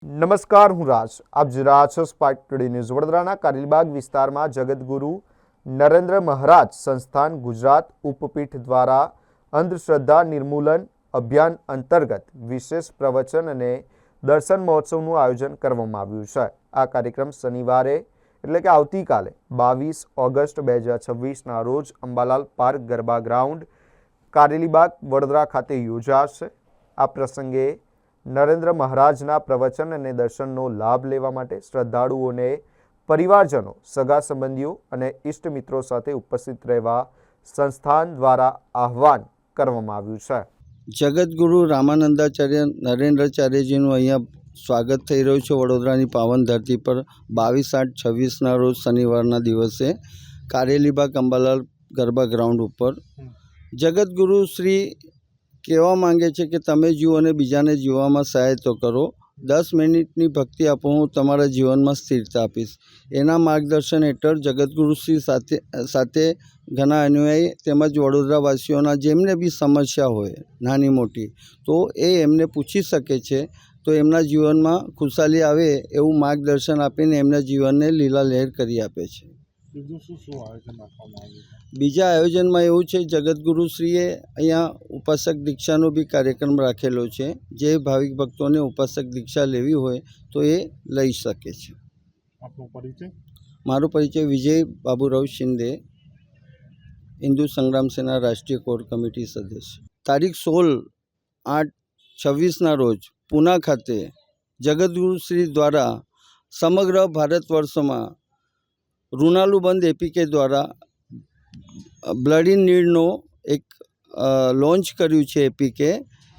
નમસ્કાર, હું રાજ. આપ જોઈ રહ્યા છો સ્પાર્ક ટુડે ન્યૂઝ. વડોદરાના કારેલીબાગ વિસ્તારમાં જગતગુરુ નરેન્દ્ર મહારાજ સંસ્થાન ગુજરાત ઉપપીઠ દ્વારા અંધશ્રદ્ધા નિર્મૂલન અભિયાન અંતર્ગત વિશેષ પ્રવચન અને દર્શન મહોત્સવનું આયોજન કરવામાં આવ્યું છે. આ કાર્યક્રમ શનિવારે એટલે કે આવતીકાલે 22 ઓગસ્ટ 2026ના રોજ અંબાલાલ પાર્ક ગરબા ગ્રાઉન્ડ કારેલીબાગ વડોદરા ખાતે યોજાશે. આ પ્રસંગે નરેન્દ્ર મહારાજના પ્રવચન અને દર્શનનો લાભ લેવા માટે શ્રદ્ધાળુઓને પરિવારજનો, સગા સંબંધીઓ અને ઇષ્ટ મિત્રો સાથે ઉપસ્થિત રહેવા સંસ્થાન દ્વારા આહવાન કરવામાં આવ્યું છે. જગતગુરુ રામાનંદાચાર્ય નરેન્દ્રાચાર્યજીનું અહીંયા સ્વાગત થઈ રહ્યું છે વડોદરાની પાવન ધરતી પર 22/8/26ના રોજ શનિવારના દિવસે કારેલીબાગ અંબાલાલ ગરબા ગ્રાઉન્ડ ઉપર. જગતગુરુ શ્રી કહેવા માંગે છે કે તમે જીવો અને બીજાને જીવવામાં સહાયતા કરો. 10 મિનિટની ભક્તિ આપો, હું તમારા જીવનમાં સ્થિરતા આપીશ. એના માર્ગદર્શન હેઠળ જગતગુરુશ્રી સાથે ઘણા અનુયાયી તેમજ વડોદરાવાસીઓના જેમને બી સમસ્યા હોય નાની મોટી, તો એ એમને પૂછી શકે છે. તો એમના જીવનમાં ખુશાલી આવે એવું માર્ગદર્શન આપીને એમના જીવનને લીલાલહેર કરી આપે છે. બીજા આયોજનમાં એવું છે, જગતગુરુશ્રીએ અહીંયા ઉપાસક દીક્ષાનો બી કાર્યક્રમ રાખેલો છે. જે ભાવિક ભક્તોને ઉપાસક દીક્ષા લેવી હોય તો એ લઈ શકે છે. મારો પરિચય વિજય બાબુરાવ શિંદે, હિન્દુ સંગ્રામ સેના રાષ્ટ્રીય કોર કમિટી સદસ્ય. તારીખ 16/8/26ના રોજ પૂના ખાતે જગતગુરુશ્રી દ્વારા સમગ્ર ભારત વર્ષમાં ઋણાલુબંધ એપીકે દ્વારા બ્લડ ઇન નીડનો એક લોન્ચ કર્યું છે એપીકે.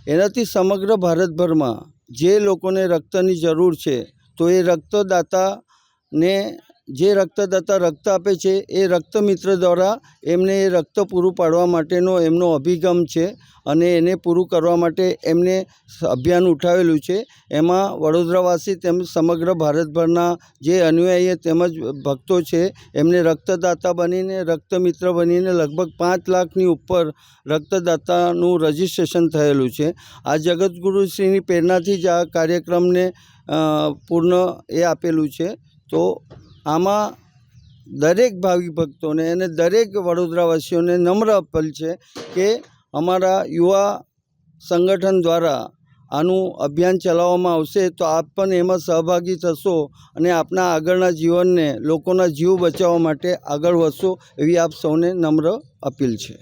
એનાથી સમગ્ર ભારતભરમાં જે લોકોને રક્તની જરૂર છે તો એ રક્તદાતાને જે રક્તદાતા રક્ત આપે છે એ રક્તમિત્ર દ્વારા એમને એ રક્ત પૂરું પાડવા માટેનો એમનો અભિગમ છે અને એને પૂરું કરવા માટે એમને અભિયાન ઉઠાવેલું છે. એમાં વડોદરાવાસી તેમજ સમગ્ર ભારતભરના જે અનુયાયી તેમજ ભક્તો છે એમને રક્તદાતા બનીને રક્તમિત્ર બનીને લગભગ 5 લાખની ઉપર રક્તદાતાનું રજિસ્ટ્રેશન થયેલું છે. આ જગતગુરુશ્રીની પ્રેરણાથી જ આ કાર્યક્રમને પૂર્ણ એ આપેલું છે. તો આમાં દરેક ભાવિક ભક્તોને અને દરેક વડોદરાવાસીઓને નમ્ર અપીલ છે કે અમારા યુવા સંગઠન દ્વારા આનું અભિયાન ચલાવવામાં આવશે તો આપ પણ એમાં સહભાગી થશો અને આપના આગળના જીવનને લોકોના જીવ બચાવવા માટે આગળ વધશો એવી આપ સૌને નમ્ર અપીલ છે.